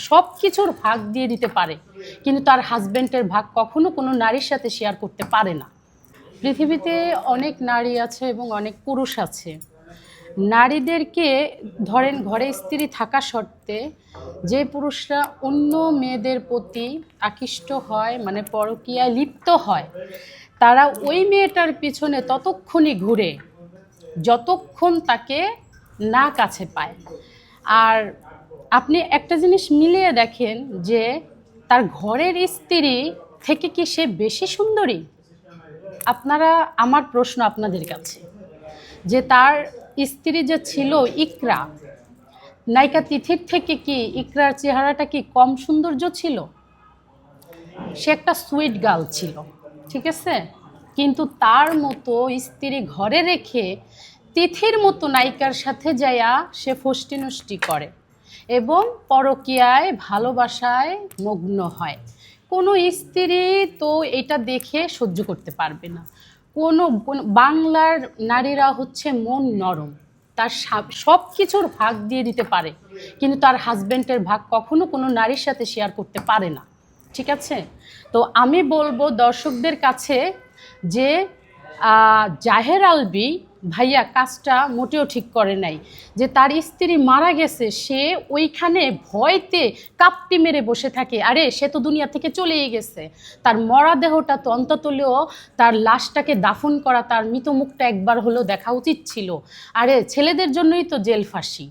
সব কিছুর ভাগ দিয়ে দিতে পারে, কিন্তু তার হাজবেন্ডের ভাগ কখনো কোনো নারীর সাথে শেয়ার করতে পারে না। পৃথিবীতে অনেক নারী আছে এবং অনেক পুরুষ আছে। নারীদেরকে ধরেন ঘরে স্ত্রী থাকা সত্ত্বে যে পুরুষরা অন্য মেয়েদের প্রতি আকৃষ্ট হয়, মানে পরকীয়ায় লিপ্ত হয়, তারা ওই মেয়েটার পিছনে ততক্ষণই ঘুরে যতক্ষণ তাকে না কাছে পায়। আর আপনি একটা জিনিস মিলিয়ে দেখেন যে তার ঘরের স্ত্রী থেকে কি সে বেশি সুন্দরী? আপনারা, আমার প্রশ্ন আপনাদের কাছে, যে তার স্ত্রী যে ছিল ইকরা, নায়িকা তিথির থেকে কি ইকরার চেহারাটা কি কম সৌন্দর্য ছিল? সে একটা সুইট গার্ল ছিল, ঠিক আছে, কিন্তু তার মতো স্ত্রী ঘরে রেখে তিথির মতো নায়িকার সাথে যাইয়া সে ফষ্টি নষ্টি করে এবং পরকীয়ায় ভালোবাসায় মগ্ন হয়। কোনো স্ত্রী তো এটা দেখে সহ্য করতে পারবে না। কোনো বাংলার নারীরা হচ্ছে মন নরম, তার সব কিছুর ভাগ দিয়ে দিতে পারে, কিন্তু তার হাজবেন্ডের ভাগ কখনো কোনো নারীর সাথে শেয়ার করতে পারে না, ঠিক আছে? তো আমি বলবো দর্শকদের কাছে যে জাহের আলভী ভাইয়া কাজটা মোটেও ঠিক করে নাই। যে তার স্ত্রী মারা গেছে, সে ওইখানে ভয়তে কাপটি মেরে বসে থাকে। আরে সে তো দুনিয়া থেকে চলেই গেছে, তার মরা দেহটা তো অন্ততলেও তার লাশটাকে দাফন করা, তার মৃত মুখটা একবার হলেও দেখা উচিত ছিল। আরে ছেলেদের জন্যই তো জেল ফাঁসি।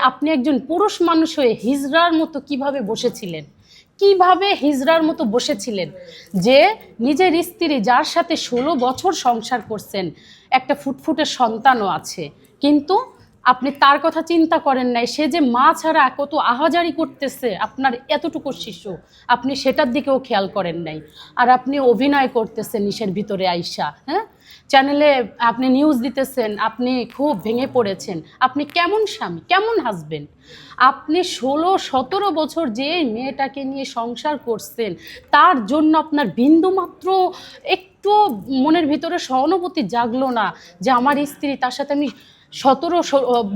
আপনি একজন পুরুষ মানুষ হয়ে হিজড়ার মতো কিভাবে বসেছিলেন? কিভাবে হিজড়ার মতো বসেছিলেন যে নিজের স্ত্রী, যার সাথে 16 বছর সংসার করছেন, একটা ফুটফুটে সন্তানও আছে, কিন্তু আপনি তার কথা চিন্তা করেন নাই। সে যে মা ছাড়া কত আহাজারি করতেছে আপনার এতটুকু শিশু, আপনি সেটার দিকেও খেয়াল করেন নাই। আর আপনি অভিনয় করতেছেন নিশের ভিতরে আইসা, হ্যাঁ, চ্যানেলে আপনি নিউজ দিতেছেন, আপনি খুব ভেঙে পড়েছেন। আপনি কেমন স্বামী, কেমন হাজবেন্ড? আপনি 16-17 বছর যে মেয়েটাকে নিয়ে সংসার করছেন, তার জন্য আপনার বিন্দুমাত্র একটু মনের ভিতরে সহানুভূতি জাগলো না যে আমার স্ত্রী, তার সাথে আমি 17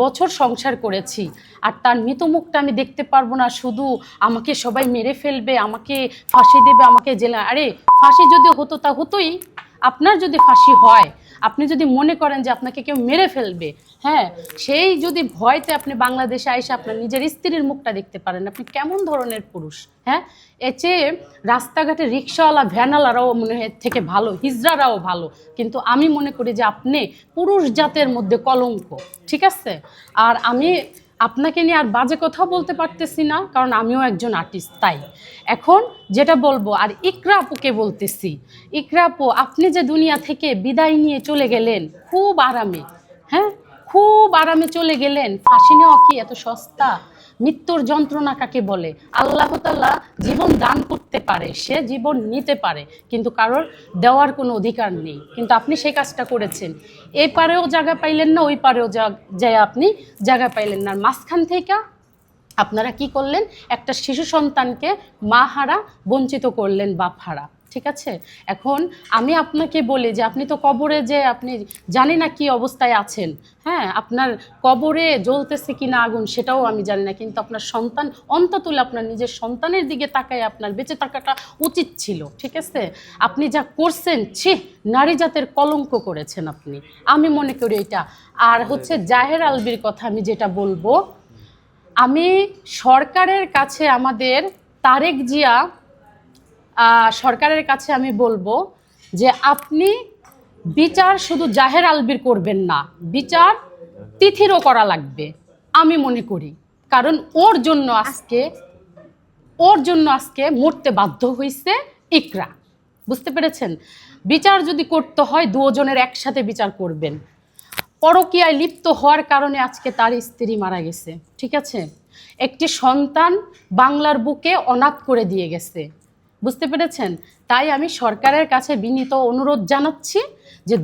বছর সংসার করেছি, আর তার মৃত মুখটা আমি দেখতে পারবো না, শুধু আমাকে সবাই মেরে ফেলবে, আমাকে ফাঁসি দেবে, আমাকে জেলা। আরে ফাঁসি যদি হতো তা হতোই। আপনার যদি ফাঁসি হয়, আপনি যদি মনে করেন যে আপনাকে কেউ মেরে ফেলবে, হ্যাঁ, সেই যদি ভয়তে আপনি বাংলাদেশে আইসে আপনার নিজের স্ত্রীর মুখটা দেখতে পারেন, আপনি কেমন ধরনের পুরুষ? হ্যাঁ, এর চেয়ে রাস্তাঘাটে রিক্সাওয়ালা ভ্যানওয়ালারাও মনে হয় থেকে ভালো, হিজড়ারাও ভালো, কিন্তু আমি মনে করি যে আপনি পুরুষ জাতের মধ্যে কলঙ্ক, ঠিক আছে? আর আমি আপনাকে নিয়ে আর বাজে কথা বলতে পারতেছি না, কারণ আমিও একজন আর্টিস্ট। তাই এখন যেটা বলবো, আর ইকরা আপুকে বলতেছি, ইকরা আপু, আপনি যে দুনিয়া থেকে বিদায় নিয়ে চলে গেলেন খুব আরামে, হ্যাঁ, খুব আরামে চলে গেলেন। ফাঁসি নেওয়া কি এত সস্তা? মৃত্যুর যন্ত্রণা কাকে বলে? আল্লাহ তাআলা জীবন দান করতে পারে, সে জীবন নিতে পারে, কিন্তু কারোর দেওয়ার কোনো অধিকার নেই। কিন্তু আপনি সেই কাজটা করেছেন, এই পারেও জায়গা পাইলেন না, ওই পারেও যায় আপনি জায়গা পাইলেন না। মাঝখান থেকে আপনারা কি করলেন? একটা শিশু সন্তানকে মা হারা বঞ্চিত করলেন, বাপ হারা, ঠিক আছে? এখন আমি আপনাকে বলি যে আপনি তো কবরে, যে আপনি জানি না কি অবস্থায় আছেন, হ্যাঁ, আপনার কবরে জ্বলতেছে কিনা আগুন সেটাও আমি জানি না, কিন্তু আপনার সন্তান, অন্তত আপনার নিজের সন্তানের দিকে তাকায় আপনার বেঁচে থাকাটা উচিত ছিল, ঠিক আছে? আপনি যা করছেন, ছি, নারী জাতের কলঙ্ক করেছেন আপনি, আমি মনে করি এটা। আর হচ্ছে জাহের আলভীর কথা আমি যেটা বলবো, আমি সরকারের কাছে, আমাদের তারেক জিয়া সরকারের কাছে আমি বলবো যে আপনি বিচার শুধু জাহের আলভীর করবেন না, বিচার তিথিরও করা লাগবে আমি মনে করি। কারণ ওর জন্য আজকে মরতে বাধ্য হয়েছে ইকরা, বুঝতে পেরেছেন? বিচার যদি করতে হয় দুজনের একসাথে বিচার করবেন। পরকীয়ায় লিপ্ত হওয়ার কারণে আজকে তার স্ত্রী মারা গেছে, ঠিক আছে? একটি সন্তান বাংলার বুকে অনাথ করে দিয়ে গেছে, বুঝতে পেরেছেন? তাই আমি সরকারের কাছে বিনীত অনুরোধ জানাচ্ছি যে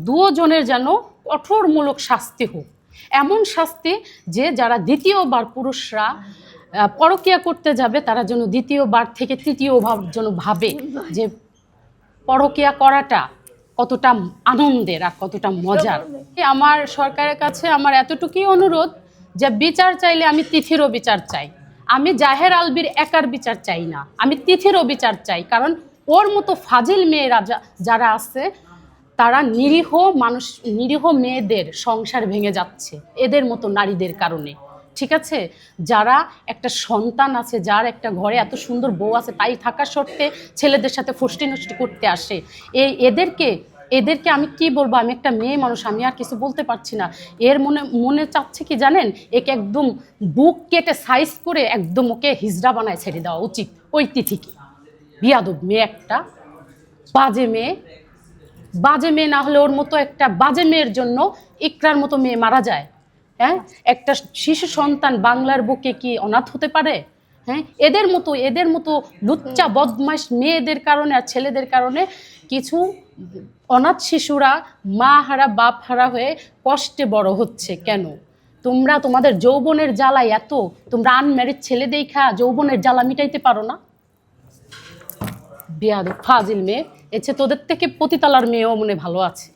দুজনের যেন কঠোরমূলক শাস্তি হোক, এমন শাস্তি যে যারা দ্বিতীয়বার পুরুষরা পরকীয়া করতে যাবে, তারা যেন দ্বিতীয়বার থেকে তৃতীয়বার যেন ভাবে যে পরকীয়া করাটা কতটা আনন্দের আর কতটা মজার। আমার সরকারের কাছে আমার এতটুকুই অনুরোধ যে বিচার চাইলে আমি তিথিরও বিচার চাই, আমি জাহের আলবির একার বিচার চাই না, আমি তিথিরও বিচার চাই। কারণ ওর মতো ফাজিল মেয়েরা যারা আছে, তারা নিরীহ মানুষ, নিরীহ মেয়েদের সংসার ভেঙে যাচ্ছে এদের মতো নারীদের কারণে। ঠিক আছে, যারা একটা সন্তান আছে, যার একটা ঘরে এত সুন্দর বউ আছে, তাই থাকা সত্ত্বে ছেলেদের সাথে ফষ্টি নষ্টি করতে আসে, এদেরকে আমি কি বলবো? আমি একটা মেয়ে মানুষ, আমি আর কিছু বলতে পারছি না। এর মনে মনে চাচ্ছে কি জানেন, একে একদম বুক কেটে সাইজ করে একদম ওকে হিজড়া বানায় ছেড়ে দেওয়া উচিত ওই তিথিকে। বিয়াদব মেয়ে একটা, বাজে মেয়ে। বাজে মেয়ে না হলে ওর মতো একটা বাজে মেয়ের জন্য ইকরার মতো মেয়ে মারা যায়। হ্যাঁ, একটা শিশু সন্তান বাংলার বুকে কি অনাথ হতে পারে? হ্যাঁ, এদের মতো লুচ্চা বদমাইশ মেয়েদের কারণে আর ছেলেদের কারণে কিছু অনাথ শিশুরা মা হারা বাপ হারা হয়ে কষ্টে বড় হচ্ছে। কেন? তোমরা তোমাদের যৌবনের জ্বালায় এত, তোমরা আনম্যারিড ছেলে দেখা যৌবনের জ্বালা মিটাইতে পারো না? বেয়াদব ফাজিল মেয়ে। এছে তোদের থেকে পতিতালার মেয়েও মনে ভালো আছে।